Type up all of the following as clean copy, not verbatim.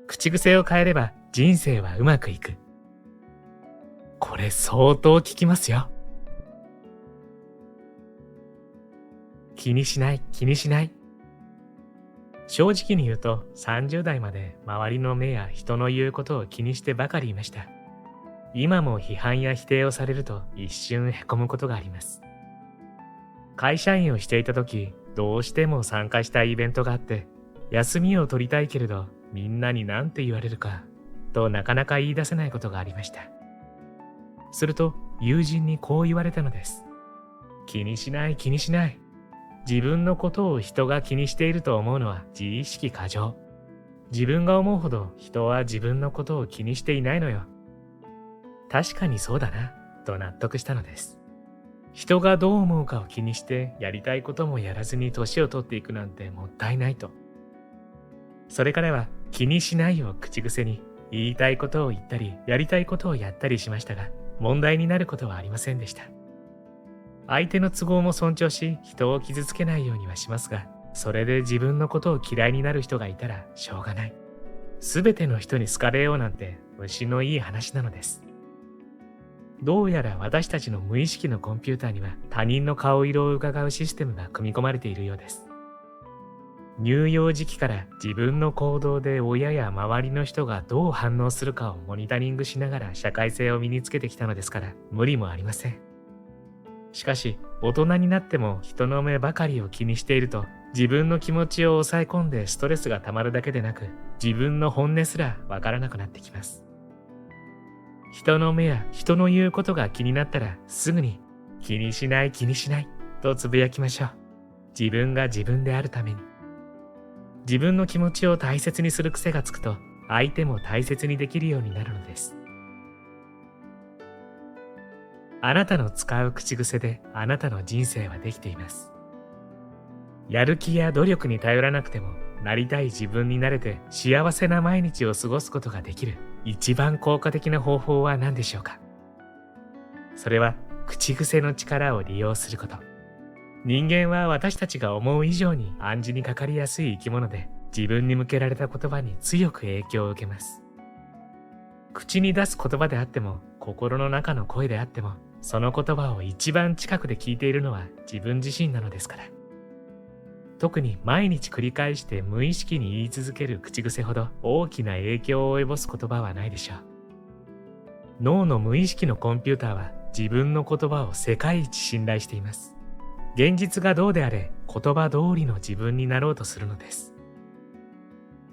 口癖を変えれば人生はうまくいく。これ相当効きますよ。気にしない、気にしない。正直に言うと30代まで周りの目や人の言うことを気にしてばかりいました。今も批判や否定をされると一瞬へこむことがあります。会社員をしていた時、どうしても参加したいイベントがあって、休みを取りたいけれどみんなに何て言われるかとなかなか言い出せないことがありました。すると友人にこう言われたのです。気にしない、気にしない。自分のことを人が気にしていると思うのは自意識過剰。自分が思うほど人は自分のことを気にしていないのよ。確かにそうだな、と納得したのです。人がどう思うかを気にしてやりたいこともやらずに年を取っていくなんてもったいないと。それからは気にしないを口癖に言いたいことを言ったりやりたいことをやったりしましたが、問題になることはありませんでした。相手の都合も尊重し、人を傷つけないようにはしますが、それで自分のことを嫌いになる人がいたらしょうがない。すべての人に好かれようなんて虫のいい話なのです。どうやら私たちの無意識のコンピューターには他人の顔色を伺うシステムが組み込まれているようです。乳幼児期から自分の行動で親や周りの人がどう反応するかをモニタリングしながら社会性を身につけてきたのですから無理もありません。しかし、大人になっても人の目ばかりを気にしていると、自分の気持ちを抑え込んでストレスがたまるだけでなく、自分の本音すらわからなくなってきます。人の目や人の言うことが気になったらすぐに、気にしない、気にしない、とつぶやきましょう。自分が自分であるために。自分の気持ちを大切にする癖がつくと、相手も大切にできるようになるのです。あなたの使う口癖であなたの人生はできています。やる気や努力に頼らなくてもなりたい自分になれて幸せな毎日を過ごすことができる一番効果的な方法は何でしょうか。それは口癖の力を利用すること。人間は私たちが思う以上に暗示にかかりやすい生き物で、自分に向けられた言葉に強く影響を受けます。口に出す言葉であっても心の中の声であっても、その言葉を一番近くで聞いているのは自分自身なのですから。特に毎日繰り返して無意識に言い続ける口癖ほど大きな影響を及ぼす言葉はないでしょう。脳の無意識のコンピューターは自分の言葉を世界一信頼しています。現実がどうであれ言葉通りの自分になろうとするのです。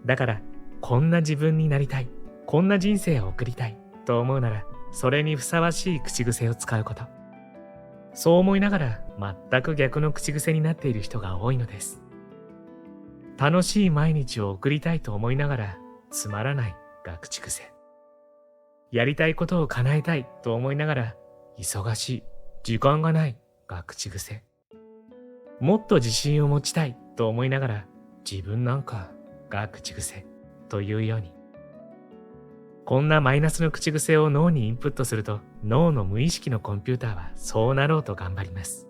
だから、こんな自分になりたい、こんな人生を送りたいと思うなら、それにふさわしい口癖を使うこと。そう思いながら全く逆の口癖になっている人が多いのです。楽しい毎日を送りたいと思いながらつまらないが口癖。やりたいことを叶えたいと思いながら忙しい、時間がないが口癖。もっと自信を持ちたいと思いながら自分なんかが口癖というように。こんなマイナスの口癖を脳にインプットすると、脳の無意識のコンピューターはそうなろうと頑張ります。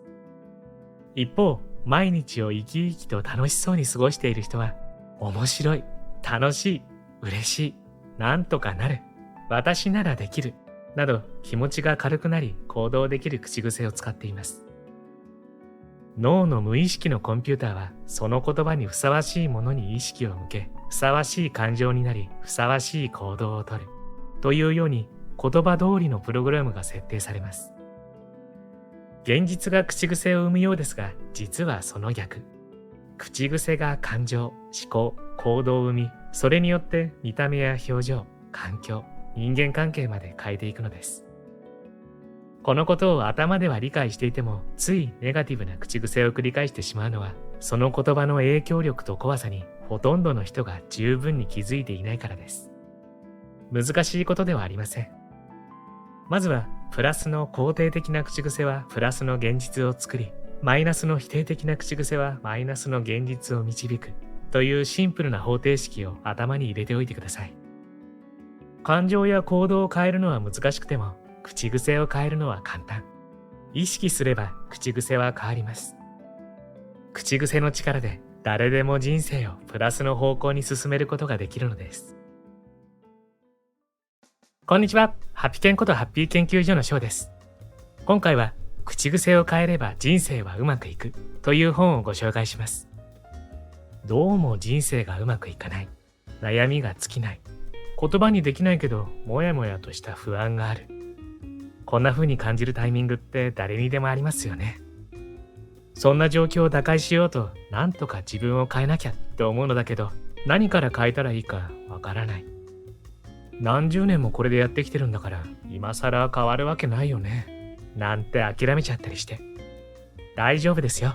一方、毎日を生き生きと楽しそうに過ごしている人は、面白い、楽しい、嬉しい、なんとかなる、私ならできる、など気持ちが軽くなり行動できる口癖を使っています。脳の無意識のコンピューターはその言葉にふさわしいものに意識を向け、ふさわしい感情になり、ふさわしい行動をとるというように言葉通りのプログラムが設定されます。現実が口癖を生むようですが、実はその逆。口癖が感情、思考、行動を生み、それによって見た目や表情、環境、人間関係まで変えていくのです。このことを頭では理解していても、ついネガティブな口癖を繰り返してしまうのは、その言葉の影響力と怖さにほとんどの人が十分に気づいていないからです。難しいことではありません。まずは、プラスの肯定的な口癖はプラスの現実を作り、マイナスの否定的な口癖はマイナスの現実を導くというシンプルな方程式を頭に入れておいてください。感情や行動を変えるのは難しくても、口癖を変えるのは簡単。意識すれば口癖は変わります。口癖の力で誰でも人生をプラスの方向に進めることができるのです。こんにちは。ハピケンことハッピー研究所の翔です。今回は、口癖を変えれば人生はうまくいくという本をご紹介します。どうも人生がうまくいかない。悩みが尽きない。言葉にできないけど、もやもやとした不安がある。こんな風に感じるタイミングって誰にでもありますよね。そんな状況を打開しようと、なんとか自分を変えなきゃって思うのだけど、何から変えたらいいかわからない。何十年もこれでやってきてるんだから、今更変わるわけないよね。なんて諦めちゃったりして。大丈夫ですよ。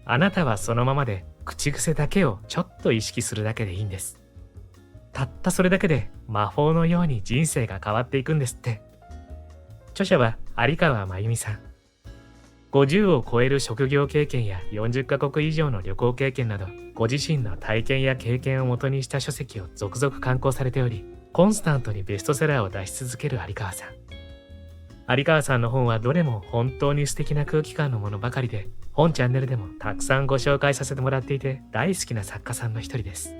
あなたはそのままで口癖だけをちょっと意識するだけでいいんです。たったそれだけで魔法のように人生が変わっていくんですって。著者は有川真由美さん。50を超える職業経験や40カ国以上の旅行経験など、ご自身の体験や経験をもとにした書籍を続々刊行されており、コンスタントにベストセラーを出し続ける有川さん。有川さんの本はどれも本当に素敵な空気感のものばかりで、本チャンネルでもたくさんご紹介させてもらっていて大好きな作家さんの一人です。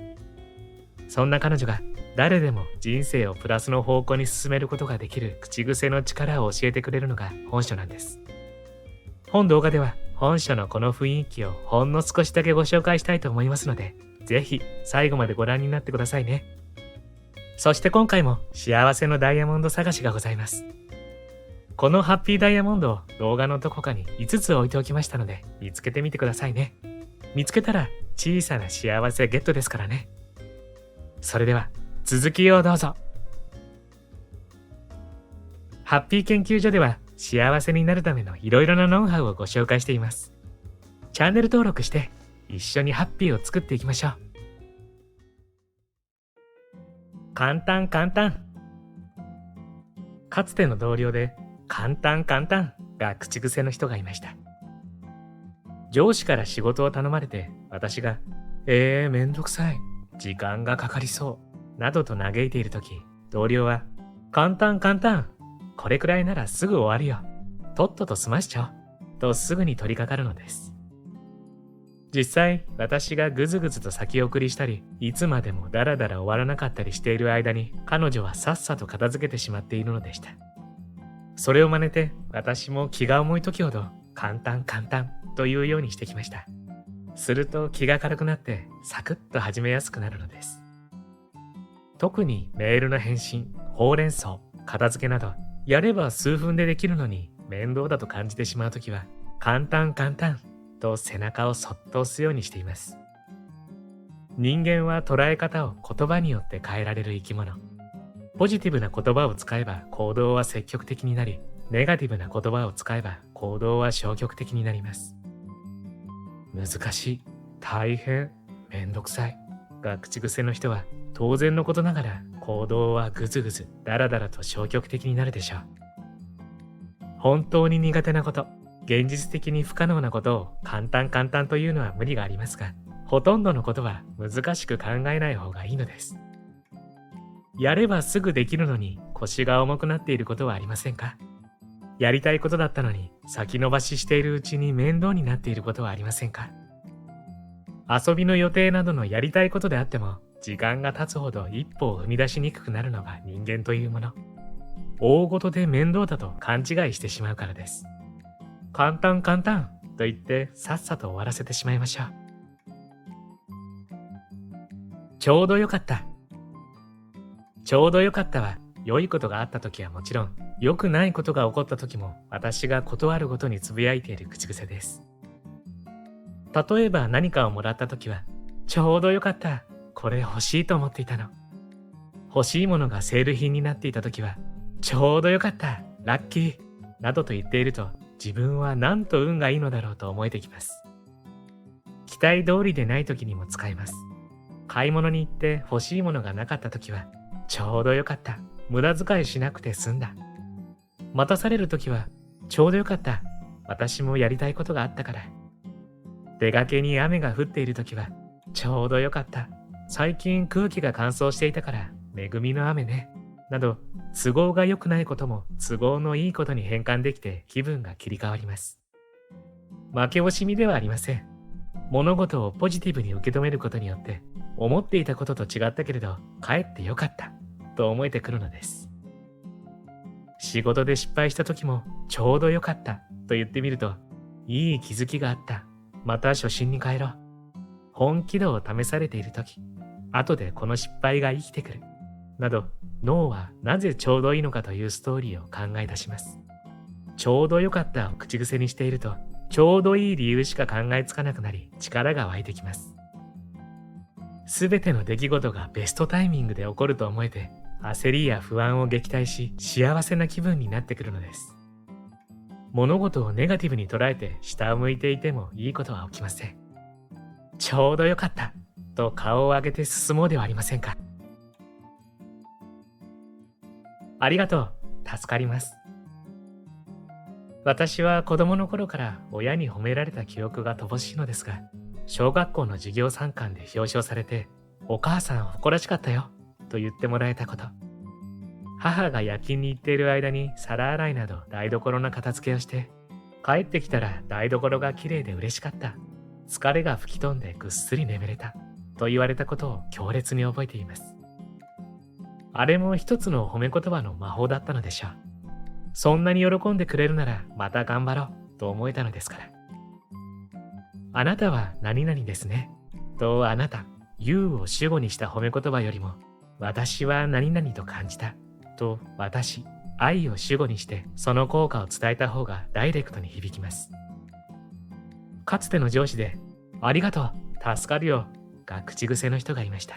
そんな彼女が誰でも人生をプラスの方向に進めることができる口癖の力を教えてくれるのが本書なんです。本動画では本書のこの雰囲気をほんの少しだけご紹介したいと思いますので、ぜひ最後までご覧になってくださいね。そして今回も幸せのダイヤモンド探しがございます。このハッピーダイヤモンドを動画のどこかに5つ置いておきましたので、見つけてみてくださいね。見つけたら小さな幸せゲットですからね。それでは続きをどうぞ。ハッピー研究所では幸せになるためのいろいろなノウハウをご紹介しています。チャンネル登録して一緒にハッピーを作っていきましょう。簡単簡単。かつての同僚で簡単簡単が口癖の人がいました。上司から仕事を頼まれて私がめんどくさい、時間がかかりそうなどと嘆いているとき、同僚は簡単簡単、これくらいならすぐ終わるよ、とっとと済ましちゃおうとすぐに取り掛かるのです。実際私がぐずぐずと先送りしたり、いつまでもダラダラ終わらなかったりしている間に、彼女はさっさと片付けてしまっているのでした。それを真似て私も気が重い時ほど簡単簡単というようにしてきました。すると気が軽くなってサクッと始めやすくなるのです。特にメールの返信、ほうれん草、片付けなど、やれば数分でできるのに面倒だと感じてしまうときは、簡単簡単と背中をそっと押すようにしています。人間は捉え方を言葉によって変えられる生き物。ポジティブな言葉を使えば行動は積極的になり、ネガティブな言葉を使えば行動は消極的になります。難しい、大変、めんどくさいが口癖の人は、当然のことながら行動はぐずぐずだらだらと消極的になるでしょう。本当に苦手なこと、現実的に不可能なことを簡単簡単というのは無理がありますが、ほとんどのことは難しく考えない方がいいのです。やればすぐできるのに腰が重くなっていることはありませんか？やりたいことだったのに先延ばししているうちに面倒になっていることはありませんか？遊びの予定などのやりたいことであっても、時間が経つほど一歩を踏み出しにくくなるのが人間というもの。大事で面倒だと勘違いしてしまうからです。簡単簡単と言ってさっさと終わらせてしまいましょう。ちょうどよかった。ちょうどよかったは、良いことがあった時はもちろん、良くないことが起こった時も私が断るごとにつぶやいている口癖です。例えば何かをもらった時は、ちょうどよかった。これ欲しいと思っていたの。欲しいものがセール品になっていた時は、ちょうどよかった。ラッキー。などと言っていると、自分はなんと運がいいのだろうと思えてきます。期待通りでない時にも使えます。買い物に行って欲しいものがなかった時は、ちょうどよかった。無駄遣いしなくて済んだ。待たされる時は、ちょうどよかった。私もやりたいことがあったから。出かけに雨が降っている時は、ちょうどよかった。最近空気が乾燥していたから、恵みの雨ね。など、都合が良くないことも都合のいいことに変換できて気分が切り替わります。負け惜しみではありません。物事をポジティブに受け止めることによって、思っていたことと違ったけれど、かえって良かったと思えてくるのです。仕事で失敗した時もちょうどよかったと言ってみると、いい気づきがあった。また初心に帰ろう。本気度を試されている時、後でこの失敗が生きてくる。など、脳はなぜちょうどいいのかというストーリーを考え出します。ちょうどよかったを口癖にしていると、ちょうどいい理由しか考えつかなくなり、力が湧いてきます。すべての出来事がベストタイミングで起こると思えて、焦りや不安を撃退し、幸せな気分になってくるのです。物事をネガティブに捉えて下を向いていてもいいことは起きません。ちょうどよかったと顔を上げて進もうではありませんか。ありがとう、助かります。私は子供の頃から親に褒められた記憶が乏しいのですが、小学校の授業参観で表彰されて、お母さん誇らしかったよと言ってもらえたこと。母が夜勤に行っている間に皿洗いなど台所の片付けをして、帰ってきたら台所がきれいで嬉しかった。疲れが吹き飛んでぐっすり眠れたと言われたことを強烈に覚えています。あれも一つの褒め言葉の魔法だったのでしょう。そんなに喜んでくれるならまた頑張ろうと思えたのですから。あなたは何々ですねとあなた、You を主語にした褒め言葉よりも、私は何々と感じたと私、愛を主語にしてその効果を伝えた方がダイレクトに響きます。かつての上司で、ありがとう、助かるよが口癖の人がいました。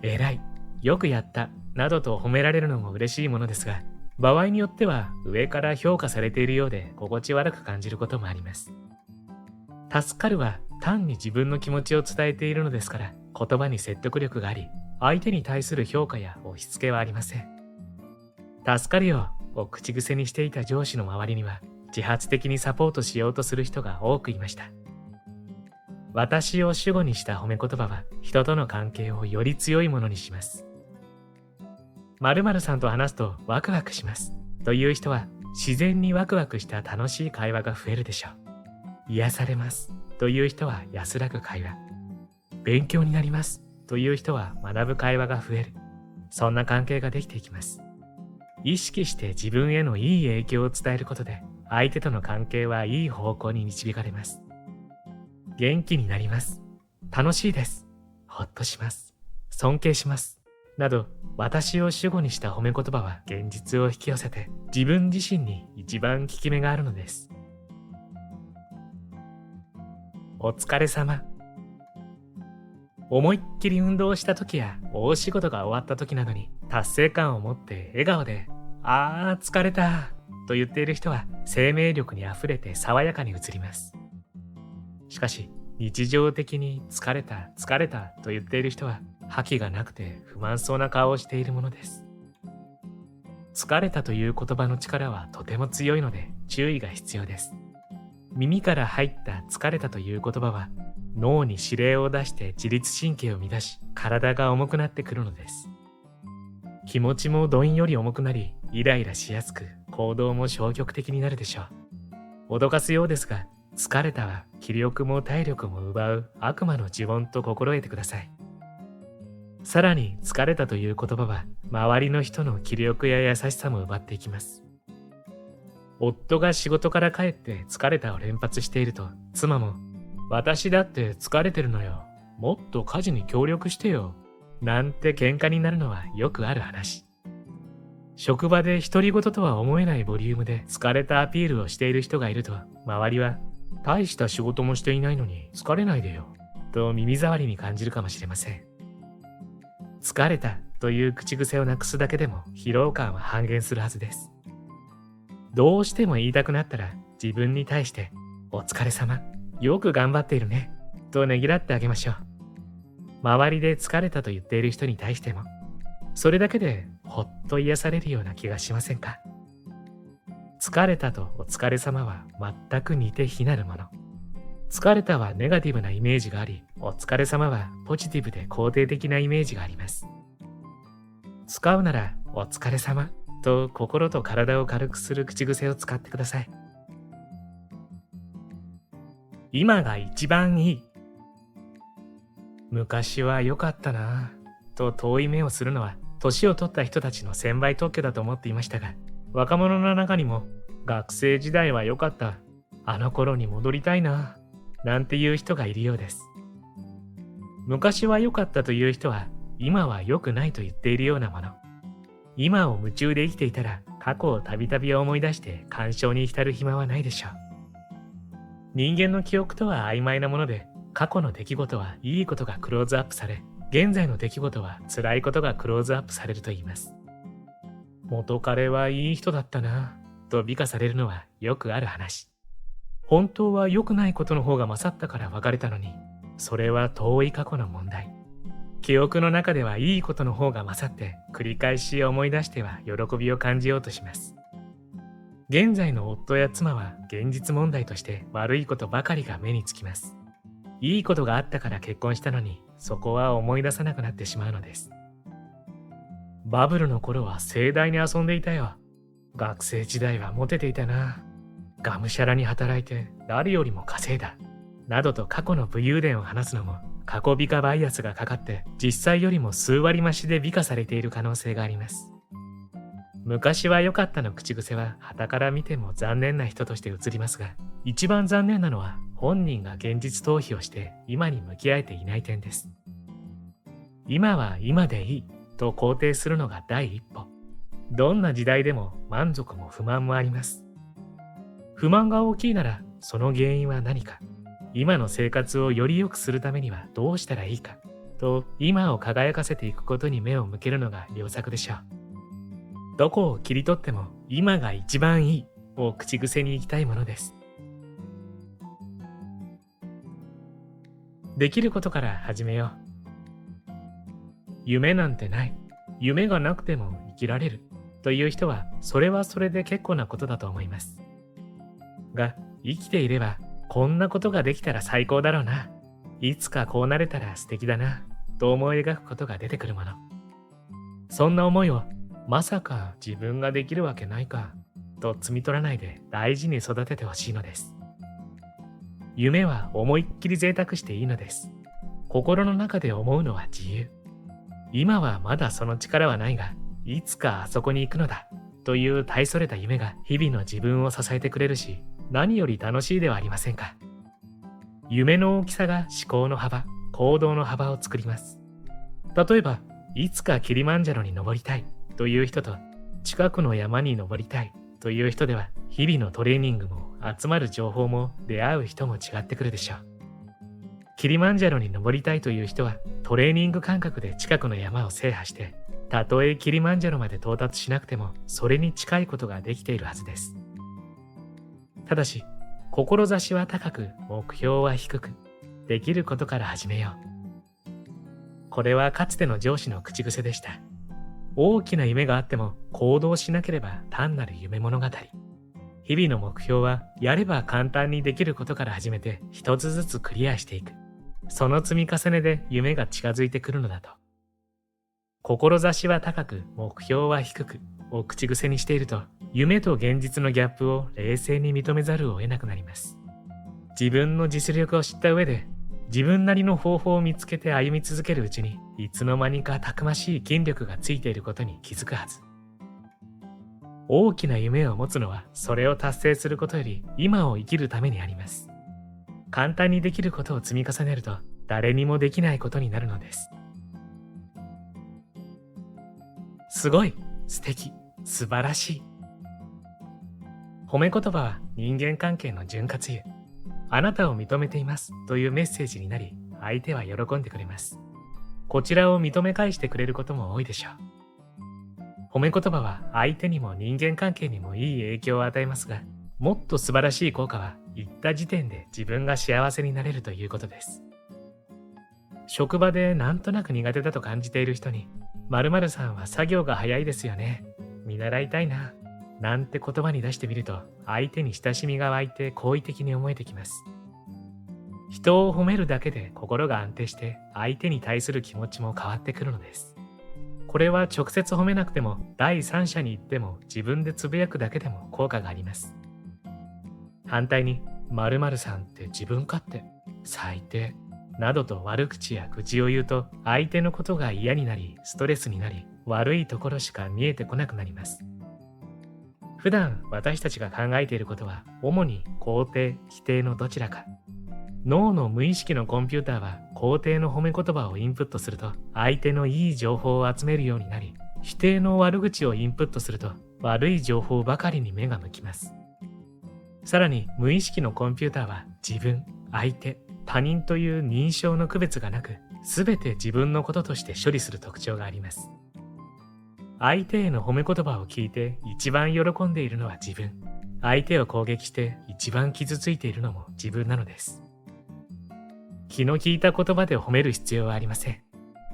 偉い、よくやったなどと褒められるのも嬉しいものですが、場合によっては上から評価されているようで心地悪く感じることもあります。助かるは単に自分の気持ちを伝えているのですから、言葉に説得力があり、相手に対する評価や押し付けはありません。助かるよを口癖にしていた上司の周りには、自発的にサポートしようとする人が多くいました。私を主語にした褒め言葉は、人との関係をより強いものにします。〇〇さんと話すとワクワクしますという人は、自然にワクワクした楽しい会話が増えるでしょう。癒されますという人は安らぐ会話。勉強になりますという人は学ぶ会話が増える。そんな関係ができていきます。意識して自分へのいい影響を伝えることで、相手との関係はいい方向に導かれます。元気になります。楽しいです。ほっとします。尊敬します。など、私を主語にした褒め言葉は現実を引き寄せて、自分自身に一番効き目があるのです。お疲れ様。思いっきり運動した時や大仕事が終わった時などに達成感を持って笑顔で、あー疲れたと言っている人は生命力にあふれて爽やかに映ります。しかし、日常的に疲れたと言っている人は覇気がなくて不満そうな顔をしているものです。疲れたという言葉の力はとても強いので注意が必要です。耳から入った疲れたという言葉は脳に指令を出して自律神経を乱し、体が重くなってくるのです。気持ちもどんより重くなり、イライラしやすく、行動も消極的になるでしょう。脅かすようですが、疲れたは気力も体力も奪う悪魔の呪文と心得てください。さらに疲れたという言葉は、周りの人の気力や優しさも奪っていきます。夫が仕事から帰って疲れたを連発していると、妻も、私だって疲れてるのよ。もっと家事に協力してよ。なんて喧嘩になるのはよくある話。職場で独り言とは思えないボリュームで疲れたアピールをしている人がいると、周りは、大した仕事もしていないのに疲れないでよ。と耳障りに感じるかもしれません。疲れたという口癖をなくすだけでも疲労感は半減するはずです。どうしても言いたくなったら自分に対して、お疲れ様。よく頑張っているね、とねぎらってあげましょう。周りで疲れたと言っている人に対しても、それだけでほっと癒されるような気がしませんか？疲れたとお疲れ様は全く似て非なるもの。疲れたはネガティブなイメージがあり、お疲れ様はポジティブで肯定的なイメージがあります。使うならお疲れ様と心と体を軽くする口癖を使ってください。今が一番いい。昔は良かったなぁと遠い目をするのは年を取った人たちの専売特許だと思っていましたが、若者の中にも、学生時代は良かった、あの頃に戻りたいな、なんていう人がいるようです。昔は良かったという人は、今は良くないと言っているようなもの。今を夢中で生きていたら、過去をたびたび思い出して感傷に浸る暇はないでしょう。人間の記憶とは曖昧なもので、過去の出来事はいいことがクローズアップされ、現在の出来事は辛いことがクローズアップされると言います。元彼はいい人だったな、と美化されるのはよくある話。本当は良くないことの方が勝ったから別れたのに、それは遠い過去の問題。記憶の中ではいいことの方が勝って繰り返し思い出しては喜びを感じようとします。現在の夫や妻は現実問題として悪いことばかりが目につきます。いいことがあったから結婚したのに、そこは思い出さなくなってしまうのです。バブルの頃は盛大に遊んでいたよ。学生時代はモテていたな。がむしゃらに働いて誰よりも稼いだ。などと過去の武勇伝を話すのも過去美化バイアスがかかって実際よりも数割増しで美化されている可能性があります。昔は良かったの口癖は傍から見ても残念な人として映りますが、一番残念なのは本人が現実逃避をして今に向き合えていない点です。今は今でいいと肯定するのが第一歩。どんな時代でも満足も不満もあります。不満が大きいならその原因は何か、今の生活をより良くするためにはどうしたらいいかと今を輝かせていくことに目を向けるのが良策でしょう。どこを切り取っても今が一番いいを口癖にいきたいものです。できることから始めよう。夢なんてない。夢がなくても生きられるという人はそれはそれで結構なことだと思います。が、生きていればこんなことができたら最高だろうな。いつかこうなれたら素敵だなと思い描くことが出てくるもの。そんな思いをまさか自分ができるわけないかと摘み取らないで大事に育ててほしいのです。夢は思いっきり贅沢していいのです。心の中で思うのは自由。今はまだその力はないが、いつかあそこに行くのだという大それた夢が日々の自分を支えてくれるし、何より楽しいではありませんか。夢の大きさが思考の幅、行動の幅を作ります。例えば、いつかキリマンジャロに登りたいという人と、近くの山に登りたいという人では、日々のトレーニングも集まる情報も出会う人も違ってくるでしょう。キリマンジャロに登りたいという人は、トレーニング感覚で近くの山を制覇して、たとえキリマンジャロまで到達しなくても、それに近いことができているはずです。ただし、志は高く、目標は低く、できることから始めよう。これはかつての上司の口癖でした。大きな夢があっても行動しなければ単なる夢物語。日々の目標はやれば簡単にできることから始めて一つずつクリアしていく。その積み重ねで夢が近づいてくるのだと。志は高く、目標は低くを口癖にしていると、夢と現実のギャップを冷静に認めざるを得なくなります。自分の実力を知った上で、自分なりの方法を見つけて歩み続けるうちに、いつの間にかたくましい筋力がついていることに気づくはず。大きな夢を持つのは、それを達成することより今を生きるためにあります。簡単にできることを積み重ねると、誰にもできないことになるのです。すごい、素敵、素晴らしい。褒め言葉は人間関係の潤滑油。あなたを認めていますというメッセージになり、相手は喜んでくれます。こちらを認め返してくれることも多いでしょう。褒め言葉は相手にも人間関係にもいい影響を与えますが、もっと素晴らしい効果は言った時点で自分が幸せになれるということです。職場でなんとなく苦手だと感じている人に、〇〇さんは作業が早いですよね。見習いたいな。なんて言葉に出してみると、相手に親しみが湧いて好意的に思えてきます。人を褒めるだけで心が安定して、相手に対する気持ちも変わってくるのです。これは直接褒めなくても、第三者に言っても自分でつぶやくだけでも効果があります。反対に、〇〇さんって自分勝手、最低、などと悪口や愚痴を言うと、相手のことが嫌になり、ストレスになり、悪いところしか見えてこなくなります。普段私たちが考えていることは主に肯定、否定のどちらか。脳の無意識のコンピューターは肯定の褒め言葉をインプットすると相手のいい情報を集めるようになり、否定の悪口をインプットすると悪い情報ばかりに目が向きます。さらに無意識のコンピューターは自分、相手、他人という認証の区別がなく、すべて自分のこととして処理する特徴があります。相手への褒め言葉を聞いて一番喜んでいるのは自分。相手を攻撃して一番傷ついているのも自分なのです。気の利いた言葉で褒める必要はありません。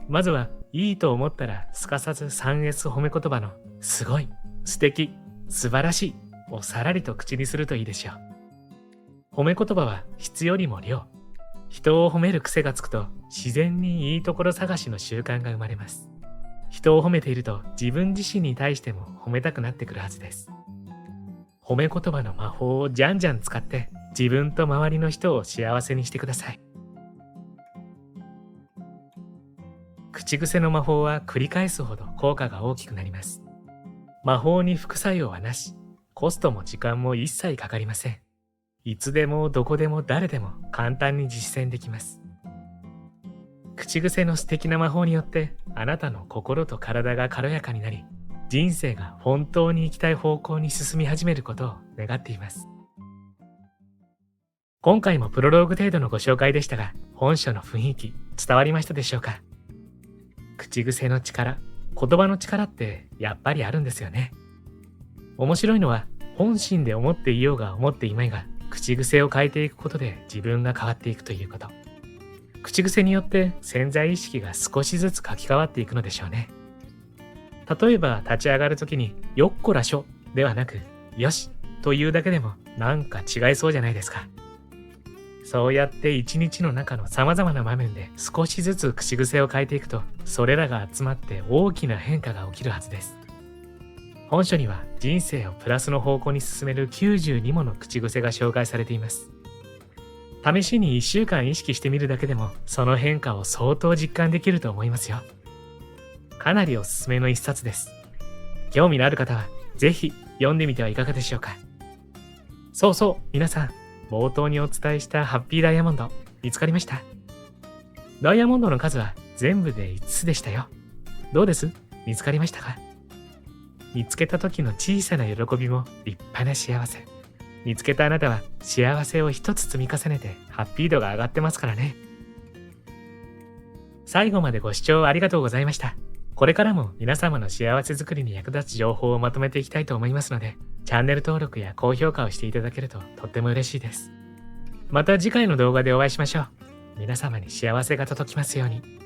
まずはいいと思ったらすかさず 3S 褒め言葉のすごい、素敵、素晴らしいをさらりと口にするといいでしょう。褒め言葉は質よりも量。人を褒める癖がつくと自然にいいところ探しの習慣が生まれます。人を褒めていると自分自身に対しても褒めたくなってくるはずです。褒め言葉の魔法をじゃんじゃん使って自分と周りの人を幸せにしてください。口癖の魔法は繰り返すほど効果が大きくなります。魔法に副作用はなし、コストも時間も一切かかりません。いつでもどこでも誰でも簡単に実践できます。口癖の素敵な魔法によってあなたの心と体が軽やかになり、人生が本当に行きたい方向に進み始めることを願っています。今回もプロローグ程度のご紹介でしたが、本書の雰囲気伝わりましたでしょうか？口癖の力、言葉の力ってやっぱりあるんですよね。面白いのは本心で思っていようが思っていまいが、口癖を変えていくことで自分が変わっていくということ。口癖によって潜在意識が少しずつ書き換わっていくのでしょうね。例えば立ち上がるときによっこらしょではなくよしというだけでもなんか違いそうじゃないですか。そうやって一日の中の様々な場面で少しずつ口癖を変えていくと、それらが集まって大きな変化が起きるはずです。本書には人生をプラスの方向に進める92もの口癖が紹介されています。試しに1週間意識してみるだけでもその変化を相当実感できると思いますよ。かなりおすすめの一冊です。興味のある方はぜひ読んでみてはいかがでしょうか。そうそう、皆さん、冒頭にお伝えしたハッピーダイヤモンド見つかりました？ダイヤモンドの数は全部で5つでしたよ。どうです？見つかりましたか？見つけた時の小さな喜びも立派な幸せ。見つけたあなたは幸せを一つ積み重ねてハッピー度が上がってますからね。最後までご視聴ありがとうございました。これからも皆様の幸せづくりに役立つ情報をまとめていきたいと思いますので、チャンネル登録や高評価をしていただけるととっても嬉しいです。また次回の動画でお会いしましょう。皆様に幸せが届きますように。